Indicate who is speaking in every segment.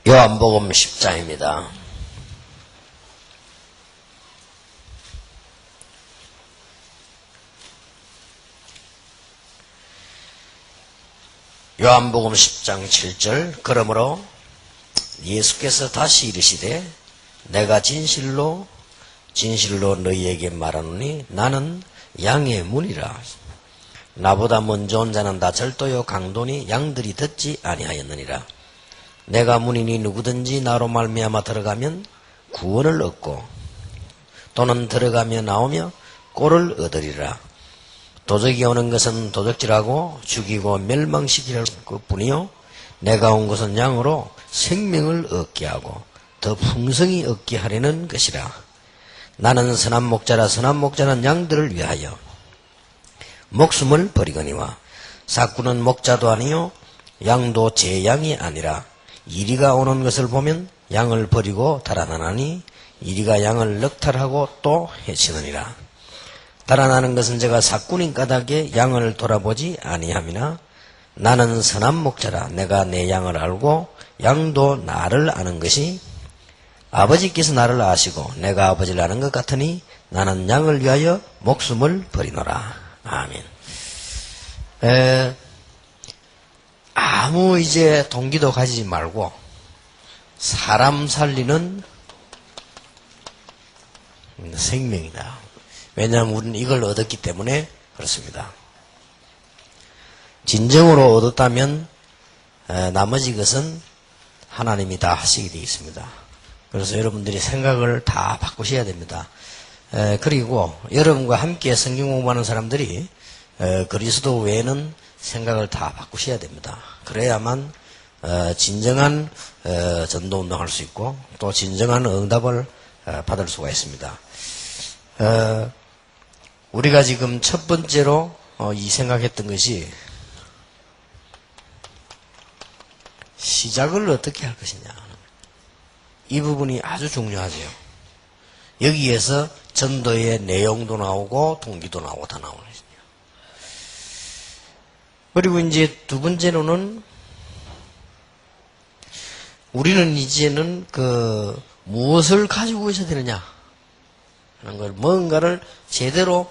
Speaker 1: 요한복음 10장입니다. 요한복음 10장 7절. 그러므로 예수께서 다시 이르시되 내가 진실로 너희에게 말하노니 나는 양의 문이라. 나보다 먼저 온 자는 다 절도요 강도니 양들이 듣지 아니하였느니라. 내가 문이니 누구든지 나로 말미암아 들어가면 구원을 얻고 또는 들어가며 나오며 꼴을 얻으리라. 도적이 오는 것은 도적질하고 죽이고 멸망시킬 것뿐이요 내가 온 것은 양으로 생명을 얻게 하고 더 풍성히 얻게 하려는 것이라. 나는 선한 목자라. 선한 목자는 양들을 위하여 목숨을 버리거니와 삭구는 목자도 아니요 양도 제 양이 아니라 이리가 오는 것을 보면 양을 버리고 달아나나니 이리가 양을 넉탈하고 또 해치느니라. 달아나는 것은 제가 삭군인 까닭에 양을 돌아보지 아니함이나 나는 선한 목자라. 내가 내 양을 알고 양도 나를 아는 것이 아버지께서 나를 아시고 내가 아버지를 아는 것 같으니 나는 양을 위하여 목숨을 버리노라. 아멘. 아무 이제 동기도 가지지 말고 사람 살리는 생명이다. 왜냐하면 우리는 이걸 얻었기 때문에 그렇습니다. 진정으로 얻었다면 나머지 것은 하나님이 다 하시게 되어 있습니다. 그래서 여러분들이 생각을 다 바꾸셔야 됩니다. 그리고 여러분과 함께 성경 공부하는 사람들이 그리스도 외에는 생각을 다 바꾸셔야 됩니다. 그래야만 진정한 전도운동 할 수 있고 또 진정한 응답을 받을 수가 있습니다. 우리가 지금 첫 번째로 이 생각했던 것이 시작을 어떻게 할 것이냐. 이 부분이 아주 중요하죠. 여기에서 전도의 내용도 나오고 동기도 나오고 다 나오는 것이죠. 그리고 이제 두 번째로는 우리는 이제는 무엇을 가지고 있어야 되느냐 하는 걸, 뭔가를 제대로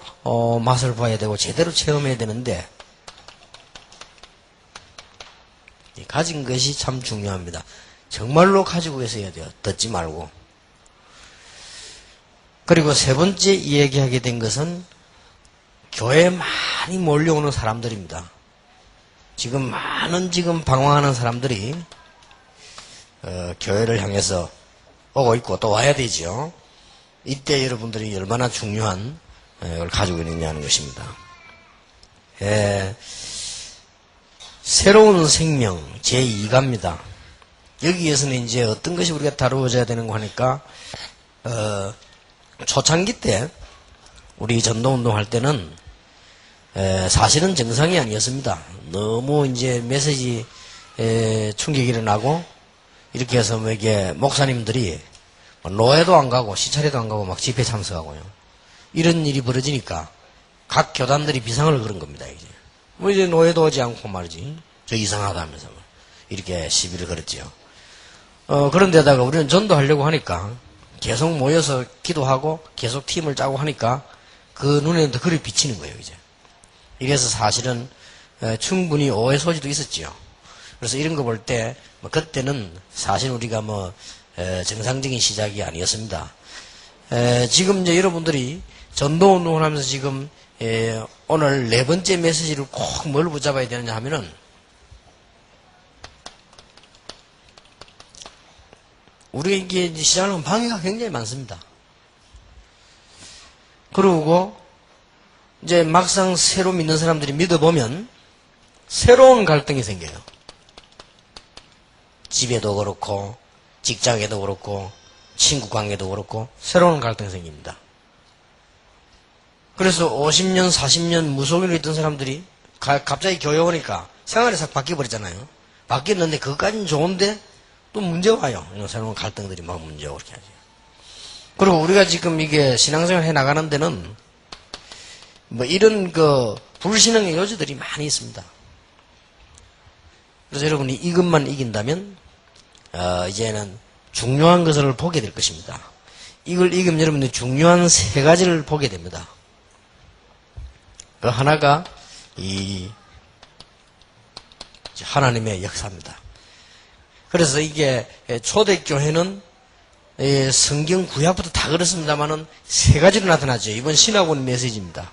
Speaker 1: 맛을 봐야 되고 제대로 체험해야 되는데 가진 것이 참 중요합니다. 정말로 가지고 있어야 돼요. 듣지 말고. 그리고 세 번째 이야기하게 된 것은 교회에 많이 몰려오는 사람들입니다. 지금 많은 방황하는 사람들이 교회를 향해서 오고 있고 또 와야 되죠. 이때 여러분들이 얼마나 중요한 걸 가지고 있느냐는 것입니다. 새로운 생명 제2가입니다. 여기에서는 이제 어떤 것이 우리가 다루어져야 되는 거 하니까 초창기 때 우리 전도운동 할 때는 사실은 정상이 아니었습니다. 너무 이제 메시지 충격이 일어나고 이렇게 해서 이게 목사님들이 노회도 안 가고 시찰에도 안 가고 막 집회 참석하고요. 이런 일이 벌어지니까 각 교단들이 비상을 걸은 겁니다. 이제 노회도 오지 않고 말이지. 저 이상하다 하면서 이렇게 시비를 걸었지요. 그런데다가 우리는 전도하려고 하니까 계속 모여서 기도하고 계속 팀을 짜고 하니까 그 눈에는 더 그리 비치는 거예요, 이제. 이래서 사실은 충분히 오해 소지도 있었지요. 그래서 이런 거 볼 때 그때는 사실 우리가 정상적인 시작이 아니었습니다. 지금 이제 여러분들이 전도운동을 하면서 지금 오늘 네 번째 메시지를 꼭 뭘 붙잡아야 되느냐 하면은 우리에게 시작하는 방해가 굉장히 많습니다. 그리고 이제 막상 새로 믿는 사람들이 믿어보면 새로운 갈등이 생겨요. 집에도 그렇고 직장에도 그렇고 친구 관계도 그렇고 새로운 갈등이 생깁니다. 그래서 50년 40년 무속인으로 있던 사람들이 갑자기 교회 오니까 생활이 싹 바뀌어버렸잖아요. 바뀌었는데 그것까지는 좋은데 또 문제 와요. 이런 새로운 갈등들이 막 문제 오게 하죠. 그리고 우리가 지금 이게 신앙생활 해 나가는 데는 이런 불신앙의 요지들이 많이 있습니다. 그래서 여러분이 이것만 이긴다면 이제는 중요한 것을 보게 될 것입니다. 이걸 읽으면 여러분들이 중요한 세 가지를 보게 됩니다. 그 하나가 이 하나님의 역사입니다. 그래서 이게 초대교회는 성경 구약부터 다 그렇습니다만은 세 가지로 나타나죠. 이번 신학원 메시지입니다.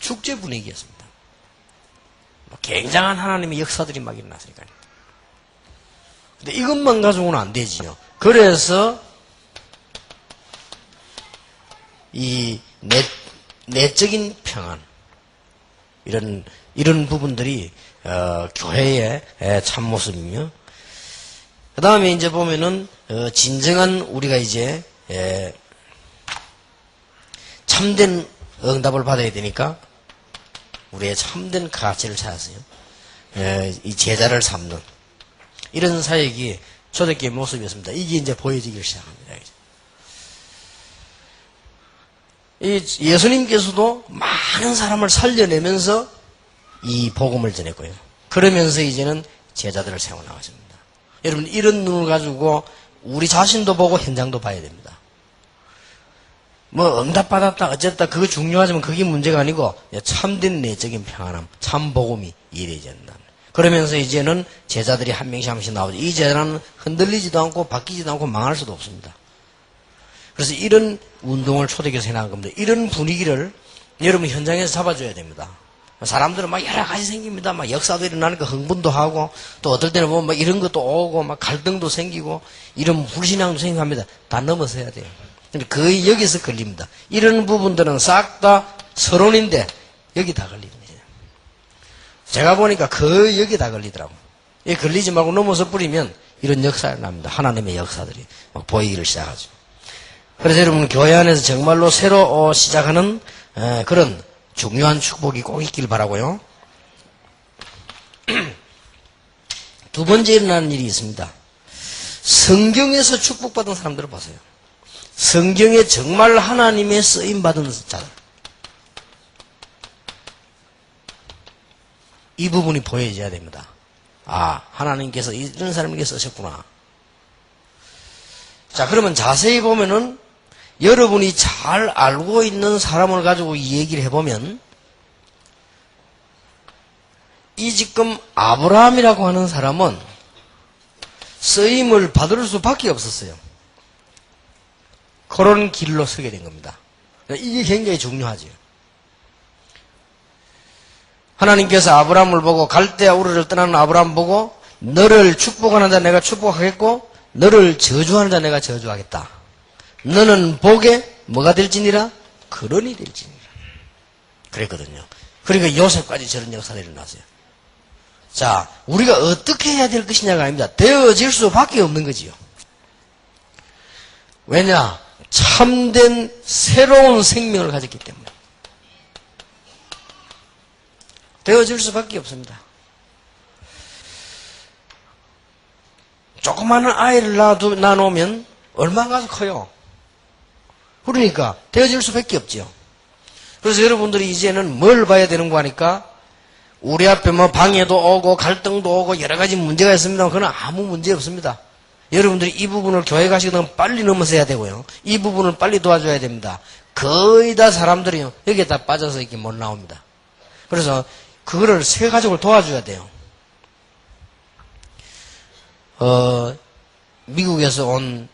Speaker 1: 축제 분위기였습니다. 굉장한 하나님의 역사들이 막 일어났으니까요. 근데 이것만 가지고는 안 되지요. 그래서 이 내적인 평안 이런 부분들이 교회의 참모습이며, 그 다음에 이제 보면은 진정한 우리가 이제 참된 응답을 받아야 되니까 우리의 참된 가치를 찾았어요. 이 제자를 삼는 이런 사역이 초대교회 모습이었습니다. 이게 이제 보여지기 시작합니다. 예수님께서도 많은 사람을 살려내면서 이 복음을 전했고요. 그러면서 이제는 제자들을 세워나가십니다. 여러분, 이런 눈을 가지고 우리 자신도 보고 현장도 봐야 됩니다. 뭐 응답받았다 어쨌다 그거 중요하지만 그게 문제가 아니고 참된 내적인 평안함, 참 복음이 이루어져야 된다. 그러면서 이제는 제자들이 한 명씩 한 명씩 나오죠. 이 제자는 흔들리지도 않고 바뀌지도 않고 망할 수도 없습니다. 그래서 이런 운동을 초대교회에서 해나간 겁니다. 이런 분위기를 여러분 현장에서 잡아줘야 됩니다. 사람들은 막 여러 가지 생깁니다. 막 역사도 일어나니까 흥분도 하고, 또 어떨 때는 보면 막 이런 것도 오고, 막 갈등도 생기고, 이런 불신앙도 생깁니다. 다 넘어서야 돼요. 거의 여기서 걸립니다. 이런 부분들은 싹 다 서론인데, 여기 다 걸립니다. 제가 보니까 거의 여기 다 걸리더라고요. 여기 걸리지 말고 넘어서 뿌리면 이런 역사가 납니다. 하나님의 역사들이 막 보이기를 시작하죠. 그래서 여러분, 교회 안에서 정말로 새로 시작하는 그런 중요한 축복이 꼭 있길 바라고요. 두 번째 일어나는 일이 있습니다. 성경에서 축복받은 사람들을 보세요. 성경에 정말 하나님의 쓰임받은 자들. 이 부분이 보여져야 됩니다. 아, 하나님께서 이런 사람에게 쓰셨구나. 자, 그러면 자세히 보면은 여러분이 잘 알고 있는 사람을 가지고 이 얘기를 해보면, 이 지금 아브라함이라고 하는 사람은 쓰임을 받을 수밖에 없었어요. 그런 길로 서게 된 겁니다. 이게 굉장히 중요하죠. 하나님께서 아브라함을 보고 갈대아 우르를 떠나는 아브라함 보고 너를 축복하는 자 내가 축복하겠고 너를 저주하는 자 내가 저주하겠다. 너는 복에 뭐가 될지니라? 근원이 될지니라. 그랬거든요. 그러니까 요셉까지 저런 역사가 일어났어요. 자, 우리가 어떻게 해야 될 것이냐가 아닙니다. 되어질 수밖에 없는 거지요. 왜냐? 참된 새로운 생명을 가졌기 때문에. 되어질 수밖에 없습니다. 조그마한 아이를 낳아놓으면 얼마나 커요? 그러니까 되어질 수밖에 없죠. 그래서 여러분들이 이제는 뭘 봐야 되는 거 하니까 우리 앞에 뭐 방해도 오고 갈등도 오고 여러 가지 문제가 있습니다. 그건 아무 문제 없습니다. 여러분들이 이 부분을 교회 가시거든 빨리 넘어서야 되고요. 이 부분을 빨리 도와줘야 됩니다. 거의 다 사람들이 여기에 다 빠져서 이렇게 못 나옵니다. 그래서 그거를 세 가족을 도와줘야 돼요. 미국에서 온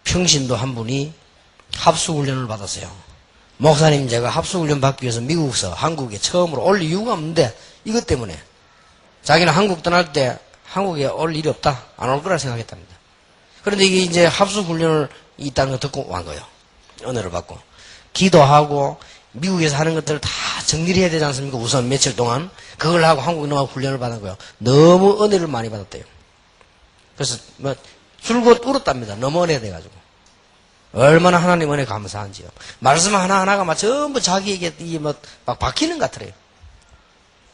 Speaker 1: 평신도 한 분이 합수훈련을 받았어요. 목사님, 제가 합수훈련 받기 위해서 미국에서 한국에 처음으로 올 이유가 없는데 이것 때문에 자기는 한국 떠날 때 한국에 올 일이 없다, 안 올 거라 생각했답니다. 그런데 이게 이제 합수훈련을 있다는 걸 듣고 온 거예요. 은혜를 받고 기도하고 미국에서 하는 것들을 다 정리를 해야 되지 않습니까? 우선 며칠 동안 그걸 하고 한국에 넘어가고 훈련을 받은 거예요. 너무 은혜를 많이 받았대요. 그래서 뭐 줄곧 울었답니다. 너무 은혜 돼가지고. 얼마나 하나님 은혜 감사한지요. 말씀 하나하나가 막 전부 자기에게 이게 막 박히는 것 같더래요.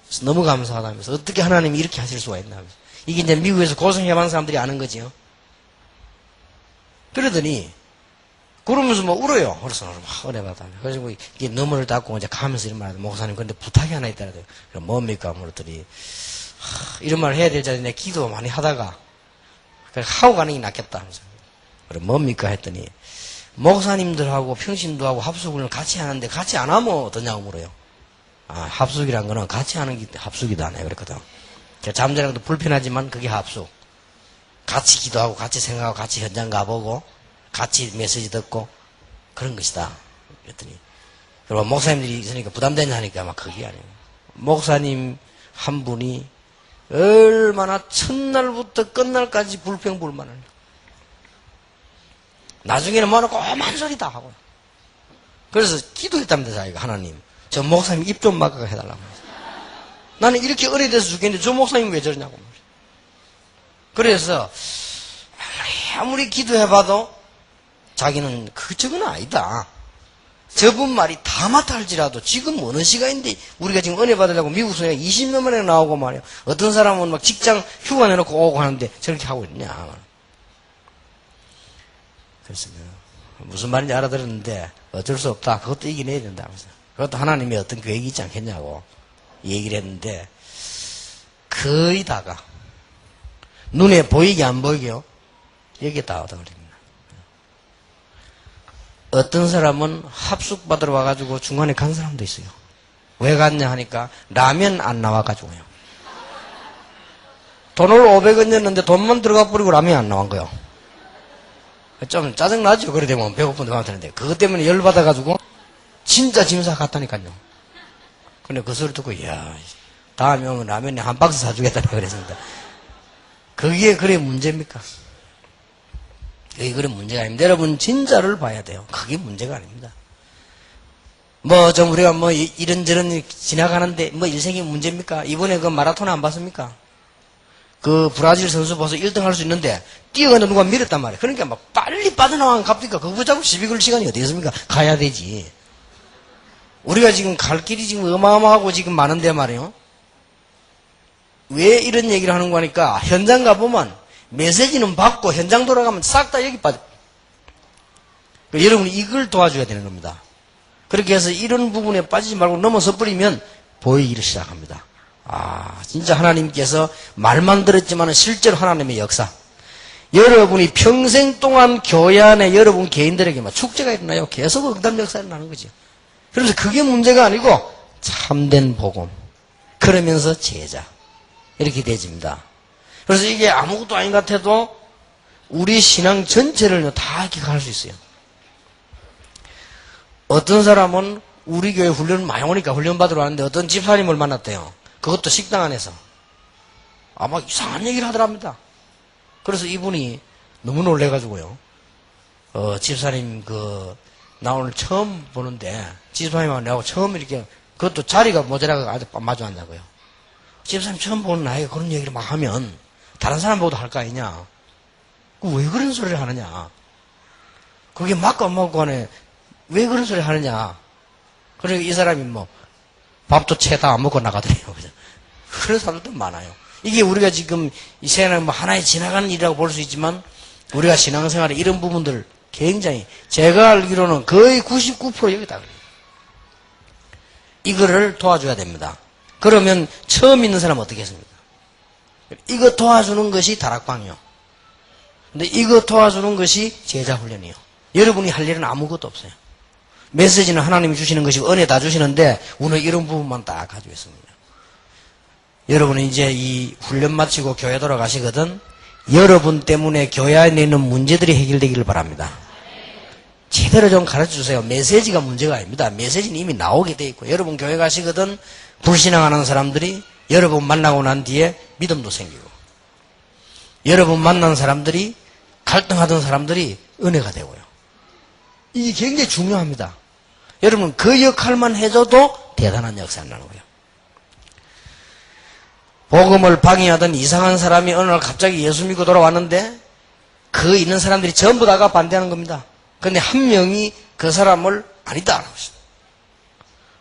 Speaker 1: 그래서 너무 감사하다면서 어떻게 하나님이 이렇게 하실 수가 있나 하면서. 이게 이제 미국에서 고생해본 사람들이 아는 거지요. 그러더니 그러면서 뭐 울어요. 그래서 막 은혜 받아. 그래서 이게 너머를 닫고 이제 가면서 이런 말 하더니 목사님 근데 부탁이 하나 있다래요. 그럼 뭡니까? 물었더니 이런 말을 해야 될 자리에 기도 많이 하다가 하고 가는 게 낫겠다. 그럼 뭡니까 했더니 목사님들하고 평신도하고 합숙을 같이 하는데 같이 안 하면 어떠냐고 물어요. 합숙이란 거는 같이 하는 게 합숙이다. 내가 그랬거든. 잠자는 것도 불편하지만 그게 합숙. 같이 기도하고 같이 생각하고 같이 현장 가보고 같이 메시지 듣고 그런 것이다. 그랬더니 그리고 목사님들이 있으니까 부담되냐 하니까 막 그게 아니에요. 목사님 한 분이 얼마나 첫날부터 끝날까지 불평불만을 나중에는 뭐하고 험한 소리다 하고 그래서 기도했답니다. 자기가 하나님 저 목사님 입 좀 막아 해달라고 나는 이렇게 어려돼서 죽겠는데 저 목사님 왜 저러냐고 그래서 아무리 기도해봐도 자기는 그쪽은 아니다. 저분 말이 다 맞다 할지라도 지금 어느 시간인데 우리가 지금 은혜 받으려고 미국 소녀가 20년 만에 나오고 말이야. 어떤 사람은 막 직장 휴가 내놓고 오고 하는데 저렇게 하고 있냐. 그래서 무슨 말인지 알아들었는데 어쩔 수 없다. 그것도 이겨내야 된다. 그것도 하나님의 어떤 계획이 있지 않겠냐고 얘기를 했는데 거의 다가 눈에 보이게 안 보이게요. 여기에 다 얻어버립니다. 어떤 사람은 합숙 받으러 와가지고 중간에 간 사람도 있어요. 왜 갔냐 하니까 라면 안 나와가지고요. 돈을 500원 냈는데 돈만 들어가 버리고 라면이 안 나온 거요. 좀 짜증나죠. 그래 되면 배고픈데 가면 되는데 그것 때문에 열받아가지고 진짜 짐사 갔다니까요. 근데 그 소리 듣고 이야 다음에 오면 라면에 한 박스 사주겠다고 그랬습니다. 그게 그래 문제입니까? 그게 그래 문제가 아닙니다. 여러분 진짜를 봐야 돼요. 그게 문제가 아닙니다. 뭐 좀 우리가 뭐 이런저런 지나가는데 뭐 인생이 문제입니까? 이번에 그 마라톤 안 봤습니까? 그 브라질 선수 벌써 1등 할 수 있는데 뛰어가는 누가 밀었단 말이에요. 그러니까 막 빨리 빠져나가면 갑니까? 그거 붙잡고 시비 걸 시간이 어디 있습니까? 가야 되지. 우리가 지금 갈 길이 지금 어마어마하고 지금 많은데 말이에요. 왜 이런 얘기를 하는 거니까 현장 가보면 메시지는 받고 현장 돌아가면 싹 다 여기 빠져. 여러분이 이걸 도와줘야 되는 겁니다. 그렇게 해서 이런 부분에 빠지지 말고 넘어서 버리면 보이기를 시작합니다. 진짜 하나님께서 말만 들었지만 실제로 하나님의 역사. 여러분이 평생 동안 교회 안에 여러분 개인들에게만 축제가 일어나요. 계속 응답 역사가 일어나는 거죠. 그래서 그게 문제가 아니고 참된 복음. 그러면서 제자. 이렇게 되집니다. 그래서 이게 아무것도 아닌 것 같아도 우리 신앙 전체를 다 이렇게 갈 수 있어요. 어떤 사람은 우리 교회 훈련 많이 오니까 훈련 받으러 왔는데 어떤 집사님을 만났대요. 그것도 식당 안에서. 아마 이상한 얘기를 하더랍니다. 그래서 이분이 너무 놀래가지고요. 집사님 나 오늘 처음 보는데 집사님하고 나하고 처음 이렇게 그것도 자리가 모자라서 아주 마주 앉자고요. 집사님 처음 보는 나이가 그런 얘기를 막 하면 다른 사람보다 할 거 아니냐. 왜 그런 소리를 하느냐. 그게 맞고 안 맞고 간에 왜 그런 소리를 하느냐. 그러니까 이 사람이 뭐 밥도 채 다 안 먹고 나가더래요. 그런 사람들도 많아요. 이게 우리가 지금 이 세상에 뭐 하나의 지나가는 일이라고 볼 수 있지만 우리가 신앙생활에 이런 부분들 굉장히 제가 알기로는 거의 99% 여기다 그래요. 이거를 도와줘야 됩니다. 그러면 처음 있는 사람은 어떻게 했습니까? 이거 도와주는 것이 다락방이요. 근데 이거 도와주는 것이 제자훈련이요. 여러분이 할 일은 아무것도 없어요. 메시지는 하나님이 주시는 것이고 은혜 다 주시는데 우리는 이런 부분만 다 가지고 있습니다. 여러분은 이제 이 훈련 마치고 교회 돌아가시거든 여러분 때문에 교회 안에 있는 문제들이 해결되기를 바랍니다. 제대로 좀 가르쳐주세요. 메시지가 문제가 아닙니다. 메시지는 이미 나오게 돼 있고 여러분 교회 가시거든 불신앙하는 사람들이 여러분 만나고 난 뒤에 믿음도 생기고 여러분 만난 사람들이 갈등하던 사람들이 은혜가 되고요. 이게 굉장히 중요합니다. 여러분 그 역할만 해줘도 대단한 역사가 나는 거예요. 복음을 방해하던 이상한 사람이 어느 날 갑자기 예수 믿고 돌아왔는데 그 있는 사람들이 전부 다가 반대하는 겁니다. 그런데 한 명이 그 사람을 아니다.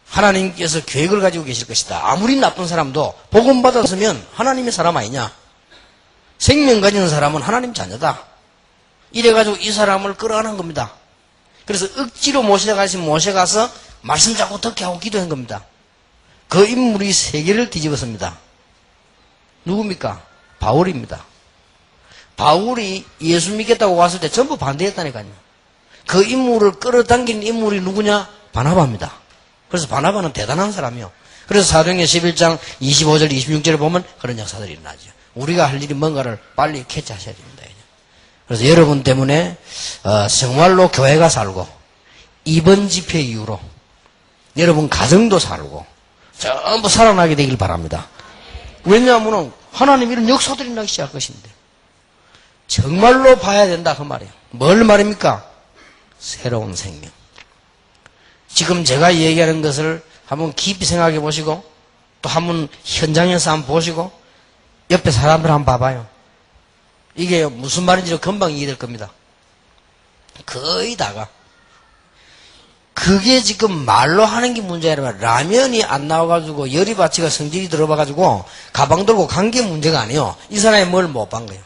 Speaker 1: 하나님께서 계획을 가지고 계실 것이다. 아무리 나쁜 사람도 복음 받았으면 하나님의 사람 아니냐. 생명 가진 사람은 하나님 자녀다. 이래가지고 이 사람을 끌어가는 겁니다. 그래서 억지로 모셔가서 말씀 자꾸 듣게 하고 기도한 겁니다. 그 인물이 세계를 뒤집었습니다. 누굽니까? 바울입니다. 바울이 예수 믿겠다고 왔을 때 전부 반대했다니까요. 그 인물을 끌어당긴 인물이 누구냐? 바나바입니다. 그래서 바나바는 대단한 사람이요. 그래서 사도행전 11장 25절 26절에 보면 그런 역사들이 일어나죠. 우리가 할 일이 뭔가를 빨리 캐치하셔야 됩니다. 그래서 여러분 때문에 정말로 교회가 살고 이번 집회 이후로 여러분 가정도 살고 전부 살아나게 되길 바랍니다. 왜냐하면 하나님 이런 역사들이 나기 시작할 것인데 정말로 봐야 된다 그 말이에요. 뭘 말입니까? 새로운 생명. 지금 제가 얘기하는 것을 한번 깊이 생각해 보시고 또 한번 현장에서 한번 보시고 옆에 사람들 한번 봐봐요. 이게 무슨 말인지 금방 이해될 겁니다. 거의 다가. 그게 지금 말로 하는 게 문제가 아니라 라면이 안 나와가지고 열이 받치가 성질이 들어봐가지고 가방 들고 간 게 문제가 아니에요. 이 사람이 뭘 못 본 거예요.